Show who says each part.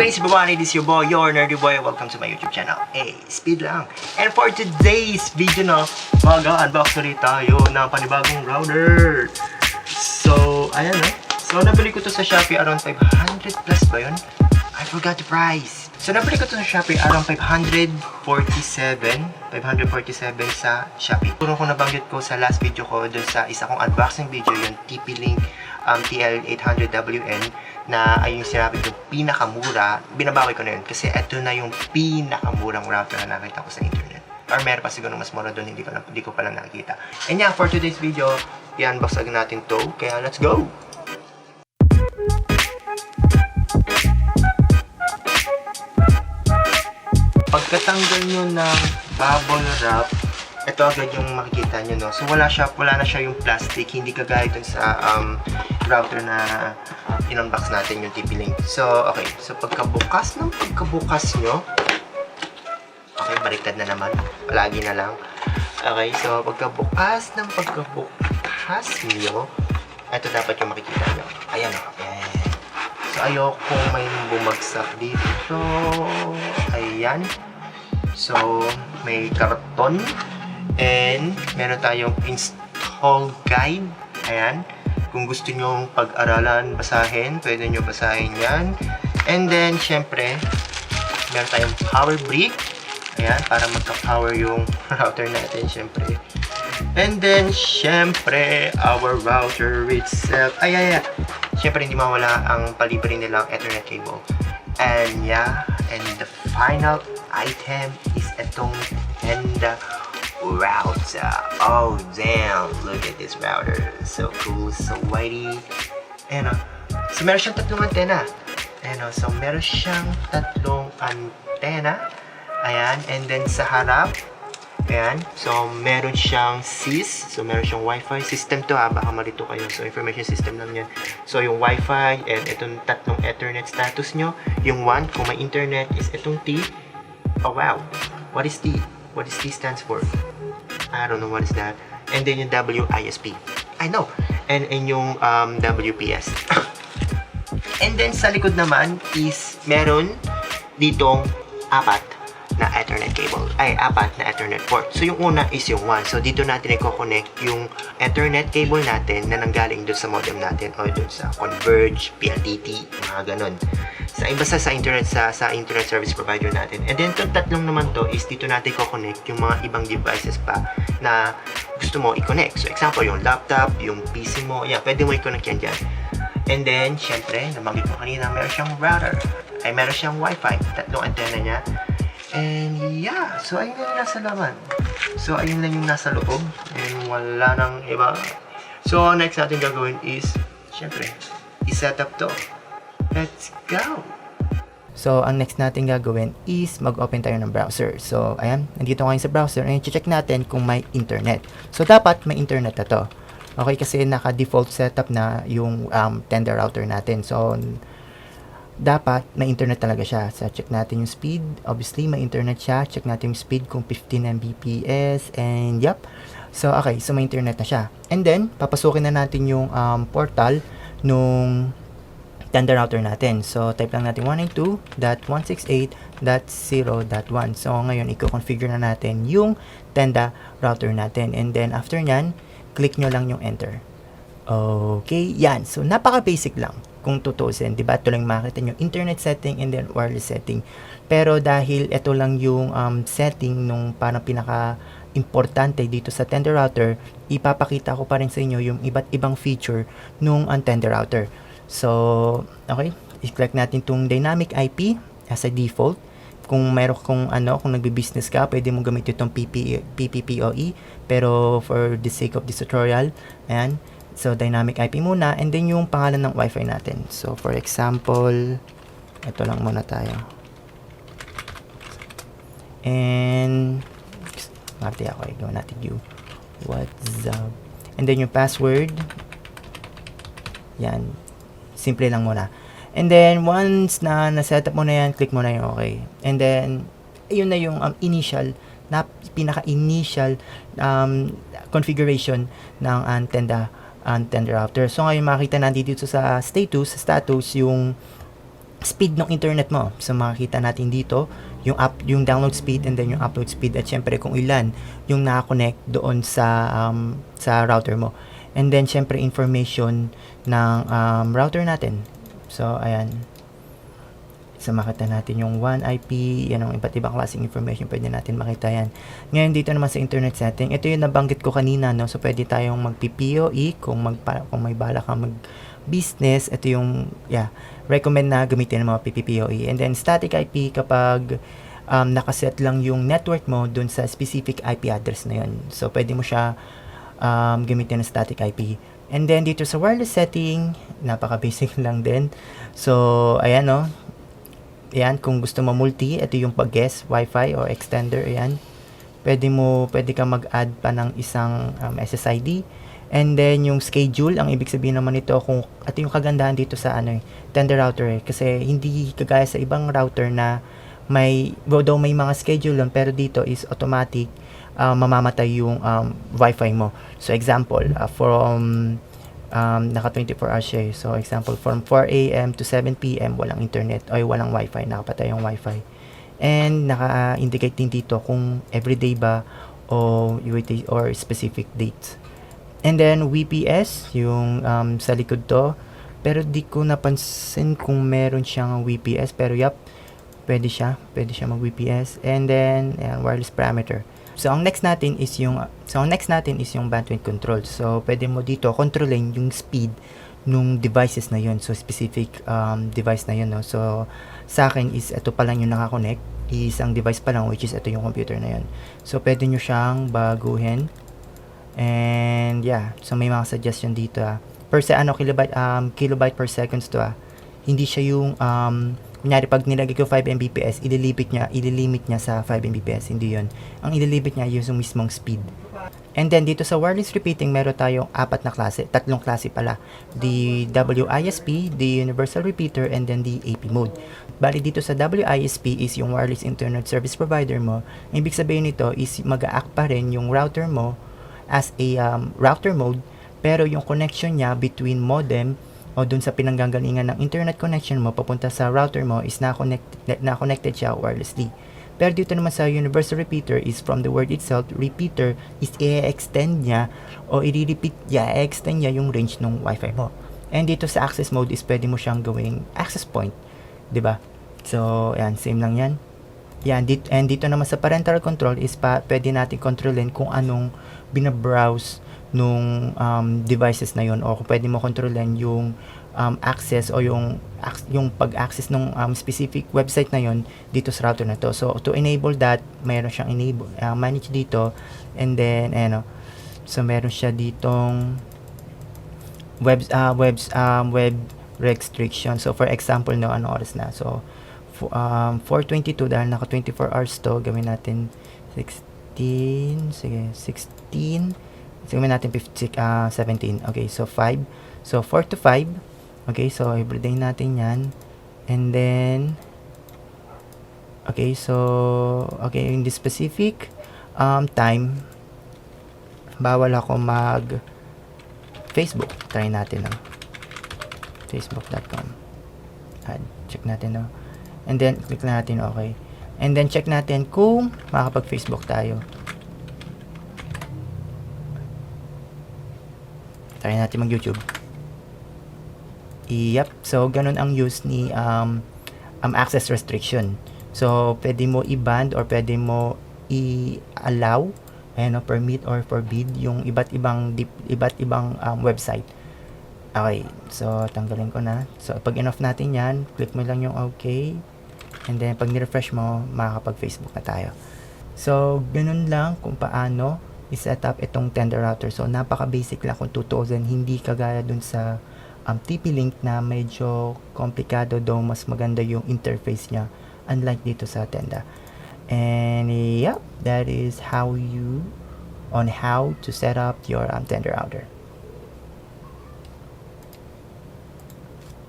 Speaker 1: Anyways, everybody, this is your boy, your Nerdy-Boi. Welcome to my YouTube channel. Hey, speed lang. And for today's video na, mag-unbox ulit tayo ng panibagong router. So, ayan na. So, nabili ko to sa Shopee around 500 plus ba yun? I forgot the price. So, nabili ko to sa Shopee around 547 sa Shopee. Puro ko nabanggit ko sa last video ko dun sa isa kong unboxing video, yung TP-Link TL800WN na ay yung sinabi ko pinakamura. Binabawi ko na yun kasi ito na yung pinakamurang router na nakita ko sa internet. Or meron pa siguro mas mura doon, hindi ko pa lang nakikita. And yeah, for today's video, i-unbox agad natin to. Kaya let's go! Pagkatanggal nyo ng bubble wrap, ito agad yung makikita nyo, no? So wala na siya yung plastic, hindi kagaya dun sa router na in-unbox natin yung TP-Link. So, okay. So, pagkabukas nyo, okay, baliktad na naman. Palagi na lang. Okay, so, pagkabukas nyo, ito dapat yung makikita nyo. Ayan, ayan. So, ayokong may bumagsak dito. Ayan. So, may karton. And, meron tayong install guide. Ayan. Kung gusto nyo pag-aralan, basahin, pwede nyo basahin yan. And then, syempre, meron tayong power brick. Ayan, para magka-power yung router natin, syempre. And then, syempre, our router itself. Ay. Syempre, hindi mawala ang palibre nilang Ethernet cable. And yeah, and the final item is itong Tenda router. Oh damn, look at this router. So cool, so whitey. Ayan o. So meron siyang tatlong antena. Ayan o. So meron siyang tatlong antena. Ayan. And then sa harap, ayan. So meron siyang sys. So meron siyang Wi-Fi system to ha. Baka malito kayo. So information system lang yan. So yung Wi-Fi and itong tatlong Ethernet status nyo. Yung 1, kung may internet, is itong T. Oh wow. What is T? What is T stands for? I don't know what is that. And then yung WISP. I know. And yung WPS. And then sa likod naman is meron ditong 4 na Ethernet cable. Ay, 4 na Ethernet port. So yung una is yung 1. So dito natin i-connect yung Ethernet cable natin na nanggaling doon sa modem natin o doon sa Converge, PLDT, mga ganun. Sa iba sa internet internet service provider natin. And then itong tatlong naman to is dito natin i-connect yung mga ibang devices pa na gusto mo i-connect. So example, yung laptop, yung PC mo, yeah, pwede mo i-connect yan dyan. And then, syempre, nabanggit ko kanina, meron siyang router. Ay, meron siyang Wi-Fi. Tatlong antena niya. And yeah, so ayun lang yung nasa laman. So ayun lang yung nasa loob. And wala nang iba. So next natin gagawin is, syempre, i-set up to. Let's go! So, ang next natin gagawin is mag-open tayo ng browser. So, ayan, nandito ngayon sa browser. And check natin kung may internet. So, dapat may internet na to. Okay, kasi naka-default setup na yung Tenda router natin. So, dapat may internet talaga siya. So, check natin yung speed. Obviously, may internet siya. Check natin yung speed kung 15 Mbps. And, yep. So, okay. So, may internet na siya. And then, papasukin na natin yung portal nung Tenda router natin. So, type lang natin 192.168.0.1. So, ngayon, i-configure na natin yung Tenda router natin. And then, after nyan, click nyo lang yung enter. Okay, yan. So, napaka-basic lang. Kung tutusin, diba? Ito lang makita nyo, internet setting and then wireless setting. Pero dahil ito lang yung setting nung parang pinaka-importante dito sa Tenda router, ipapakita ko pa rin sa inyo yung iba't ibang feature nung Tenda router. So, okay, i-click natin itong dynamic IP as a default. Kung meron kung nagbi-business ka, pwede mong gamitin itong PPPoE. Pero for the sake of this tutorial, ayan. So, dynamic IP muna. And then yung pangalan ng Wi-Fi natin. So, for example, ito lang muna tayo. And, mati ako. Gawin natin yung WhatsApp. And then yung password. Yan. Simple lang muna. And then, once na na-setup mo na yan, click mo na yung okay. And then, yun na yung initial, pinaka-initial configuration ng Tenda router. So, ngayon makita natin dito sa status yung
Speaker 2: speed ng internet mo. So makikita natin dito yung download speed and then yung upload speed, at syempre kung ilan yung naka-connect doon sa router mo. And then syempre information ng router natin. So ayan. So makita natin yung 1 IP, yan ang iba't ibang klaseng information, pwede natin makita yan. Ngayon dito naman sa internet setting, ito yung nabanggit ko kanina, no? So pwede tayong mag-PPOE kung may bala kang mag-business, ito yung recommend na gamitin ng mga PPPoE. And then static IP kapag nakaset lang yung network mo dun sa specific IP address na yun. So pwede mo siya gamitin ng static IP. And then dito sa wireless setting, napaka-basic lang din. So ayan, no? Ayan, kung gusto mo multi, ito yung pag-guess, Wi-Fi or extender, ayan. Pwede ka mag-add pa ng isang SSID. And then, yung schedule, ang ibig sabihin naman ito, ito yung kagandahan dito sa Tenda router kasi hindi kagaya sa ibang router na may mga schedule lang, pero dito is automatic, mamamatay yung Wi-Fi mo. So, example, from naka 24 hours siya. So example, from 4 AM to 7 PM walang internet o walang wifi, nakapatay yung wifi. And naka-indicate din dito kung everyday ba o specific dates. And then VPS, yung sa likod to, pero di ko napansin kung meron siyang VPS, pero pwede siya mag VPS. And then wireless parameter. So ang next natin is yung bandwidth control. So pwede mo dito controlin yung speed nung devices na yun. So specific device na yun, no. So sa akin is ito pa lang yung naka-connect, isang device pa lang, which is ito yung computer na yun. So pwede nyo siyang baguhin. And so may mga suggestion dito kilobyte per seconds to Hindi siya yung kunyari pag nilagay ko 5 Mbps, ililimit niya sa 5 Mbps, hindi yun. Ang ililimit niya yung mismong speed. And then dito sa wireless repeating, meron tayong tatlong klase pala. The WISP, the universal repeater, and then the AP mode. Bali dito sa WISP is yung wireless internet service provider mo. Ang ibig sabihin nito is mag-a-act pa rin yung router mo as a router mode, pero yung connection niya between modem o dun sa pinanggagalingan ng internet connection mo papunta sa router mo is na-connected siya wirelessly. Pero dito naman sa universal repeater is from the word itself, repeater is i-extend niya o i-extend niya yung range ng wifi mo. And dito sa access mode is pwede mo siyang gawing access point, 'di ba? So, same lang yan. And dito naman sa parental control is pwede natin kontrolin kung anong binabrowse nung devices na yun, o kung pwede mo kontrolin yung access o yung pag-access ng specific website na yun dito sa router na to. So to enable that, mayroon siyang manage dito, and then so meron siya ditong web restriction. So for example, ano oras na? So 4:22, dahil naka 24 hours to, gawin natin 16, sige, 16, gawin natin 17. Okay, so 5. So 4 to 5. Okay, so everyday natin yan. And then okay, in this specific time, bawal ako mag Facebook. Try natin facebook.com. Check natin and then click na natin okay. And then check natin kung makakapag-Facebook tayo. Try natin mag-YouTube. So ganun ang use ni access restriction. So pwede mo i-ban or pwede mo i-allow, permit or forbid yung iba't ibang website. Okay, so tanggalin ko na. So pag in-off natin yan, click mo lang yung okay. And then pag ni-refresh mo, makakapag-Facebook na tayo. So ganun lang kung paano i-set up itong Tenda router. So napaka-basic lang kung tutuusin, hindi kagaya dun sa TP-Link na medyo komplikado, daw mas maganda yung interface niya unlike dito sa Tenda. And that is how to set up your Tenda router.